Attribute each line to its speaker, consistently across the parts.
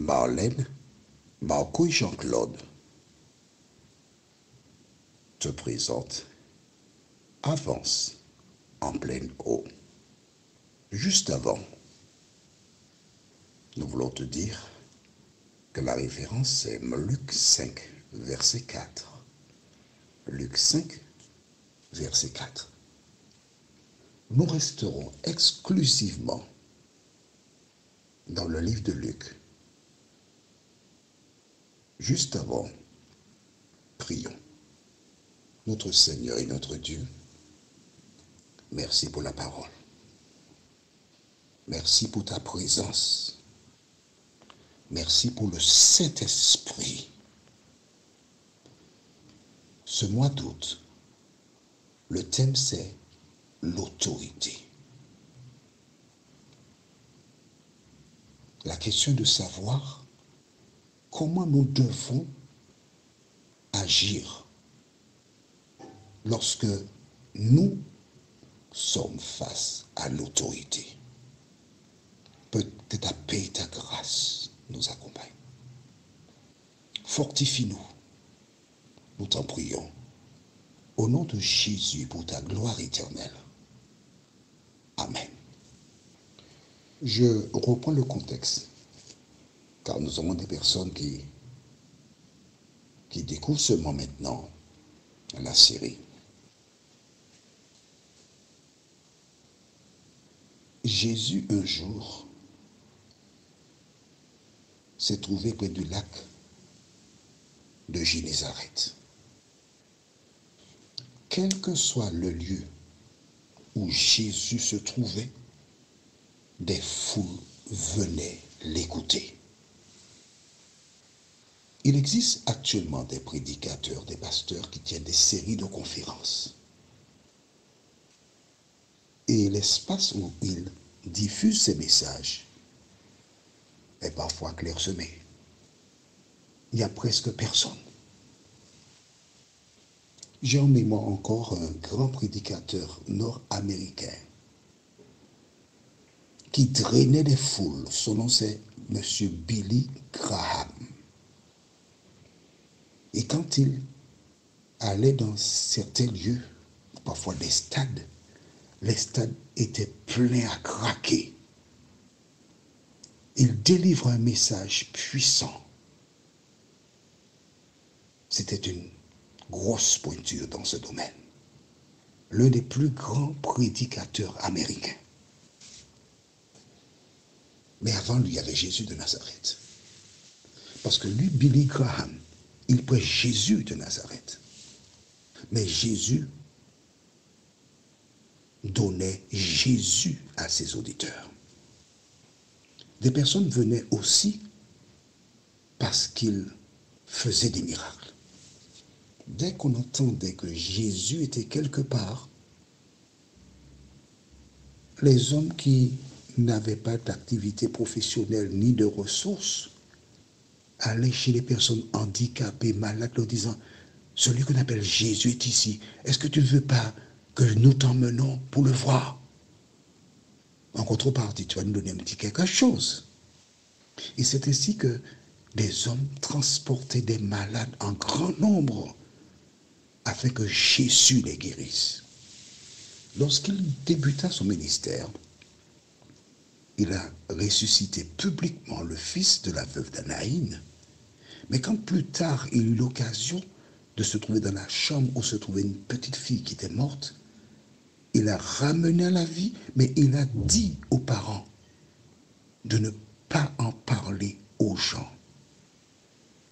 Speaker 1: Marlène, Marco et Jean-Claude te présentent Avance en pleine eau. Juste avant, nous voulons te dire que la référence est Luc 5, verset 4. Luc 5, verset 4. Nous resterons exclusivement dans le livre de Luc. Juste avant, prions. Notre Seigneur et notre Dieu, merci pour la parole. Merci pour ta présence. Merci pour le Saint-Esprit. Ce mois d'août, le thème c'est l'autorité. La question de savoir comment nous devons agir lorsque nous sommes face à l'autorité. Que ta paix et ta grâce nous accompagnent. Fortifie-nous, nous t'en prions, au nom de Jésus pour ta gloire éternelle. Amen. Je reprends le contexte, car nous avons des personnes qui découvrent seulement maintenant la série. Jésus, un jour, s'est trouvé près du lac de Génézareth. Quel que soit le lieu où Jésus se trouvait, des foules venaient l'écouter. Il existe actuellement des prédicateurs, des pasteurs qui tiennent des séries de conférences. Et l'espace où ils diffusent ces messages est parfois clairsemé. Il n'y a presque personne. J'ai en mémoire encore un grand prédicateur nord-américain qui drainait des foules. Son nom c'est M. Billy Graham. Et quand il allait dans certains lieux, parfois des stades, les stades étaient pleins à craquer. Il délivre un message puissant. C'était une grosse pointure dans ce domaine. L'un des plus grands prédicateurs américains. Mais avant lui, il y avait Jésus de Nazareth. Parce que lui, Billy Graham, il prêche Jésus de Nazareth. Mais Jésus donnait Jésus à ses auditeurs. Des personnes venaient aussi parce qu'il faisait des miracles. Dès qu'on entendait que Jésus était quelque part, les hommes qui n'avaient pas d'activité professionnelle ni de ressources allaient chez les personnes handicapées, malades, leur disant « Celui qu'on appelle Jésus est ici. Est-ce que tu ne veux pas que nous t'emmenons pour le voir ?» En contrepartie, tu vas nous donner un petit quelque chose. Et c'est ainsi que des hommes transportaient des malades en grand nombre afin que Jésus les guérisse. Lorsqu'il débuta son ministère, il a ressuscité publiquement le fils de la veuve d'Anaïn. Mais quand plus tard il eut l'occasion de se trouver dans la chambre où se trouvait une petite fille qui était morte, il l'a ramenée à la vie, mais il a dit aux parents de ne pas en parler aux gens.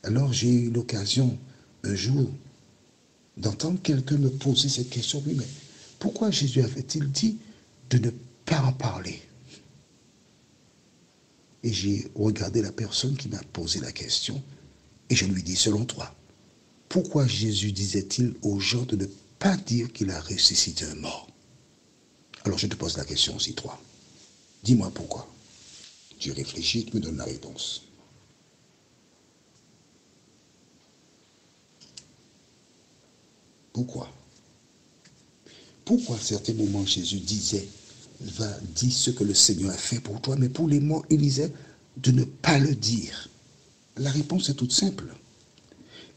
Speaker 1: Alors j'ai eu l'occasion un jour d'entendre quelqu'un me poser cette question. Oui, mais pourquoi Jésus avait-il dit de ne pas en parler? Et j'ai regardé la personne qui m'a posé la question et je lui dis, selon toi, pourquoi Jésus disait-il aux gens de ne pas dire qu'il a ressuscité un mort? Alors je te pose la question aussi, toi. Dis-moi pourquoi. Tu réfléchis, tu me donnes la réponse. Pourquoi? Pourquoi à certains moments Jésus disait, va dire ce que le Seigneur a fait pour toi, mais pour les morts, il disait de ne pas le dire. La réponse est toute simple.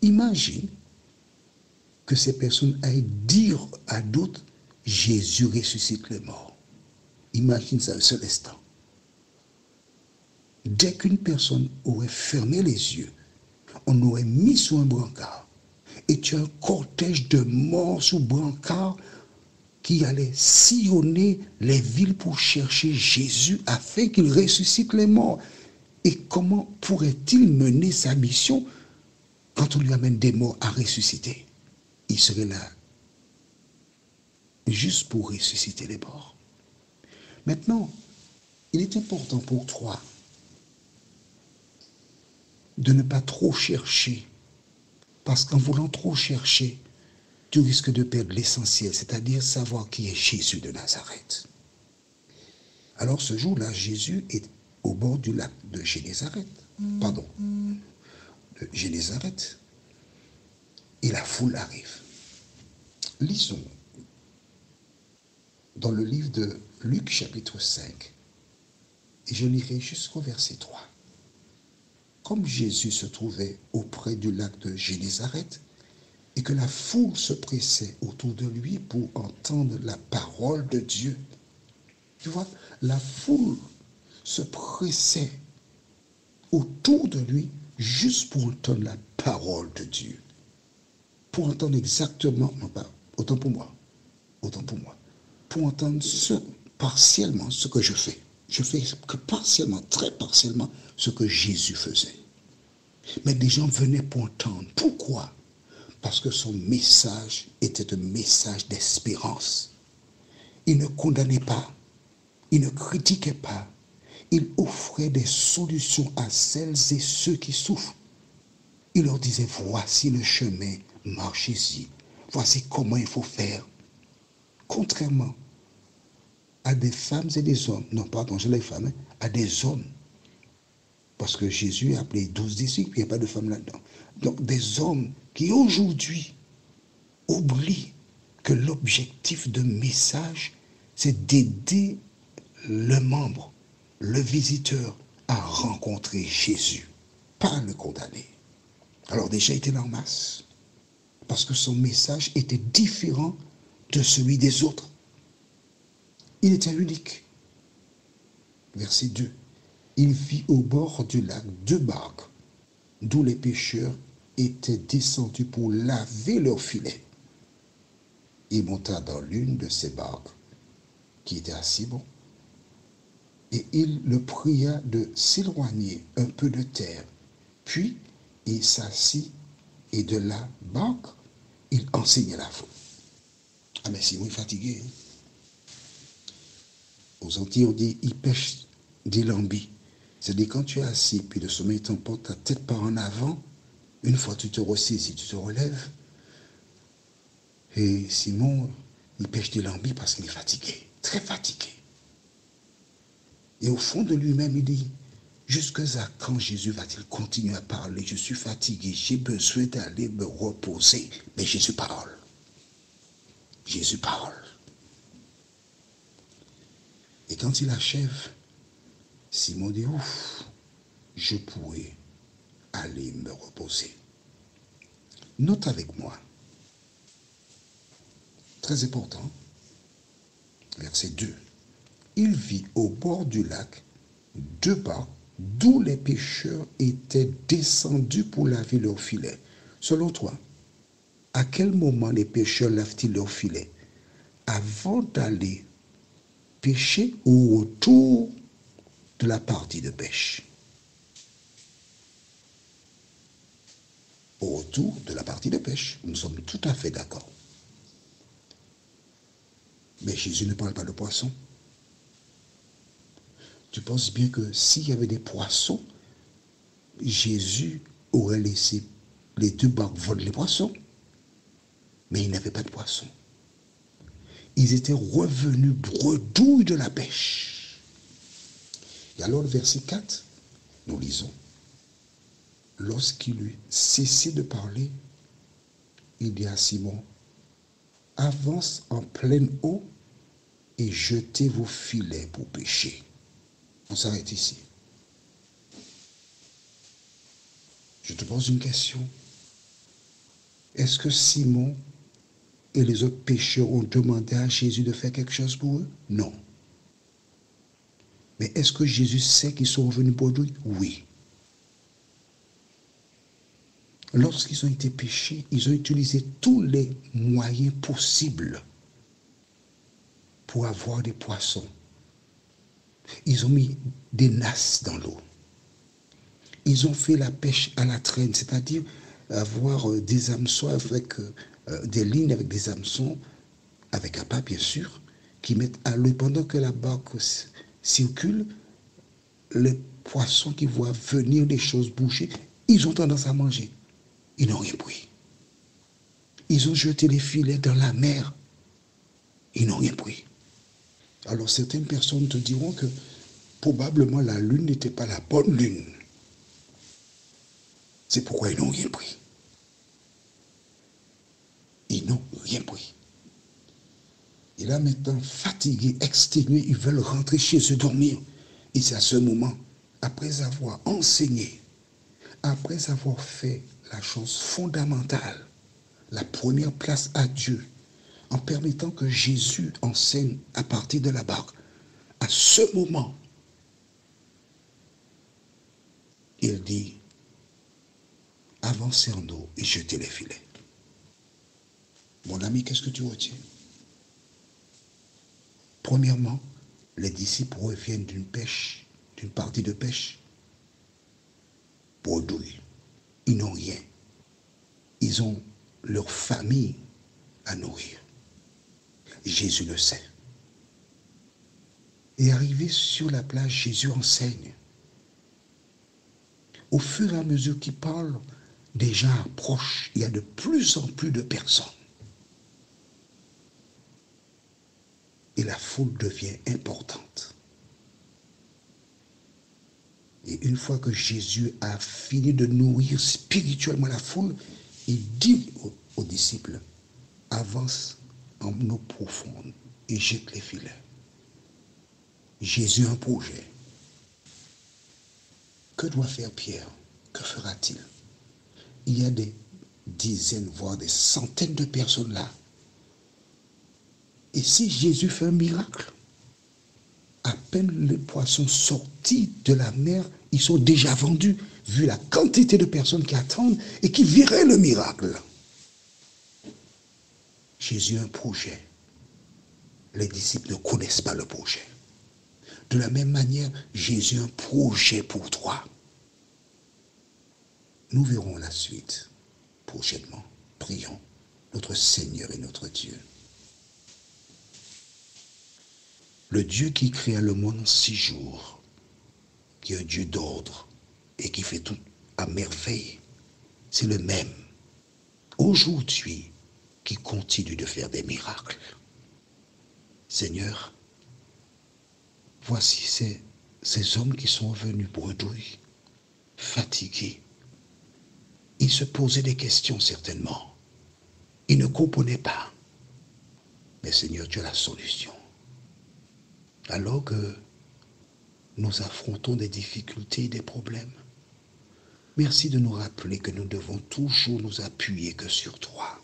Speaker 1: Imagine que ces personnes aillent dire à d'autres, Jésus ressuscite les morts. Imagine ça un seul instant. Dès qu'une personne aurait fermé les yeux, on aurait mis sur un brancard, et tu as un cortège de morts sous brancard qui allait sillonner les villes pour chercher Jésus afin qu'il ressuscite les morts. Et comment pourrait-il mener sa mission quand on lui amène des morts à ressusciter? Il serait là juste pour ressusciter les morts. Maintenant, il est important pour toi de ne pas trop chercher, parce qu'en voulant trop chercher, tu risques de perdre l'essentiel, c'est-à-dire savoir qui est Jésus de Nazareth. Alors ce jour-là, Jésus est au bord du lac de Génézareth, de Génézareth, et la foule arrive. Lisons dans le livre de Luc chapitre 5, et je lirai jusqu'au verset 3. Comme Jésus se trouvait auprès du lac de Génézareth, et que la foule se pressait autour de lui pour entendre la parole de Dieu. Tu vois, la foule se pressait autour de lui juste pour entendre la parole de Dieu. Pour entendre exactement, non pas, autant pour moi, pour entendre partiellement ce que je fais. Je fais que partiellement, très partiellement, ce que Jésus faisait. Mais des gens venaient pour entendre. Pourquoi? Parce que son message était un message d'espérance. Il ne condamnait pas, il ne critiquait pas, il offrait des solutions à celles et ceux qui souffrent. Il leur disait, voici le chemin, marchez-y, voici comment il faut faire. Contrairement à des femmes et des hommes, non pardon, je les femmes, à des hommes, parce que Jésus a appelé 12 disciples, il n'y a pas de femmes là-dedans. Donc des hommes qui aujourd'hui oublient que l'objectif de message, c'est d'aider le membre, le visiteur, à rencontrer Jésus, pas à le condamner. Alors déjà, il était là en masse, parce que son message était différent de celui des autres. Il était unique. Verset 2. Il vit au bord du lac 2 barques, d'où les pêcheurs étaient descendus pour laver leurs filets. Il monta dans l'une de ces barques, qui était à Simon, et il le pria de s'éloigner un peu de terre. Puis il s'assit, et de la barque, il enseignait la foule. Ah mais Simon est fatigué. Hein? Aux Antilles, on dit, il pêche des lambis. C'est-à-dire quand tu es assis, puis le sommeil t'emporte ta tête par en avant, une fois tu te ressaisis, tu te relèves. Et Simon, il pêche des lambis parce qu'il est fatigué, très fatigué. Et au fond de lui-même, il dit, jusqu'à quand Jésus va-t-il continuer à parler? Je suis fatigué, j'ai besoin d'aller me reposer. Mais Jésus parle. Jésus parle. Et quand il achève, Simon dit, ouf, je pourrais aller me reposer. Note avec moi, très important, verset 2. Il vit au bord du lac 2 barques, d'où les pêcheurs étaient descendus pour laver leurs filets. Selon toi, à quel moment les pêcheurs lavent-ils leurs filets? Avant d'aller pêcher ou autour de la partie de pêche? Au retour de la partie de pêche. Nous sommes tout à fait d'accord. Mais Jésus ne parle pas de poissons. Tu penses bien que s'il y avait des poissons, Jésus aurait laissé les 2 barques voler les poissons. Mais il n'y avait pas de poissons. Ils étaient revenus bredouilles de la pêche. Et alors le verset 4, nous lisons. Lorsqu'il eut cessé de parler, il dit à Simon, avance en pleine eau et jetez vos filets pour pêcher. On s'arrête ici. Je te pose une question. Est-ce que Simon et les autres pécheurs ont demandé à Jésus de faire quelque chose pour eux? Non. Mais est-ce que Jésus sait qu'ils sont revenus pour lui? Oui. Lorsqu'ils ont été péchés, ils ont utilisé tous les moyens possibles pour avoir des poissons. Ils ont mis des nasses dans l'eau. Ils ont fait la pêche à la traîne, c'est-à-dire avoir des hameçons avec des lignes avec des hameçons, avec un pas bien sûr, qui mettent à l'eau. Pendant que la barque circule, les poissons qui voient venir les choses bouger, ils ont tendance à manger. Ils n'ont rien pris. Ils ont jeté les filets dans la mer. Ils n'ont rien pris. Alors certaines personnes te diront que probablement la lune n'était pas la bonne lune. C'est pourquoi ils n'ont rien pris. Ils n'ont rien pris. Et là maintenant, fatigués, exténués, ils veulent rentrer chez eux dormir. Et c'est à ce moment, après avoir enseigné, après avoir fait la chose fondamentale, la première place à Dieu, en permettant que Jésus enseigne à partir de la barque, à ce moment, il dit, avancez en eau et jetez les filets. Mon ami, qu'est-ce que tu retiens? Premièrement, les disciples reviennent d'une pêche, d'une partie de pêche, bredouille. Ils n'ont rien. Ils ont leur famille à nourrir. Jésus le sait. Et arrivé sur la plage, Jésus enseigne. Au fur et à mesure qu'il parle, des gens approchent. Il y a de plus en plus de personnes. Et la foule devient importante. Et une fois que Jésus a fini de nourrir spirituellement la foule, il dit aux disciples, avance en eau profonde et jette les filets. Jésus a un projet. Que doit faire Pierre? Que fera-t-il? Il y a des dizaines, voire des centaines de personnes là. Et si Jésus fait un miracle, à peine les poissons sortis de la mer, ils sont déjà vendus, vu la quantité de personnes qui attendent et qui verraient le miracle. Jésus a un projet. Les disciples ne connaissent pas le projet. De la même manière, Jésus a un projet pour toi. Nous verrons la suite prochainement. Prions notre Seigneur et notre Dieu. Le Dieu qui créa le monde en 6 jours, qui est un Dieu d'ordre et qui fait tout à merveille, c'est le même aujourd'hui qui continue de faire des miracles. Seigneur, voici ces hommes qui sont venus bredouilles, fatigués. Ils se posaient des questions certainement. Ils ne comprenaient pas. Mais Seigneur, tu as la solution. Alors que nous affrontons des difficultés et des problèmes, merci de nous rappeler que nous devons toujours nous appuyer que sur toi.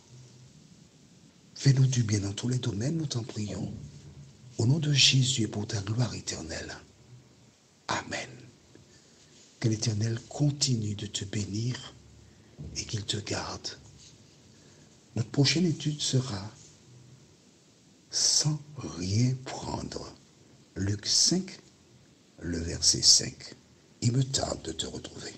Speaker 1: Fais-nous du bien dans tous les domaines, nous t'en prions. Au nom de Jésus et pour ta gloire éternelle. Amen. Que l'Éternel continue de te bénir et qu'il te garde. Notre prochaine étude sera sans rien prendre. Luc 5, le verset 5. Il me tarde de te retrouver.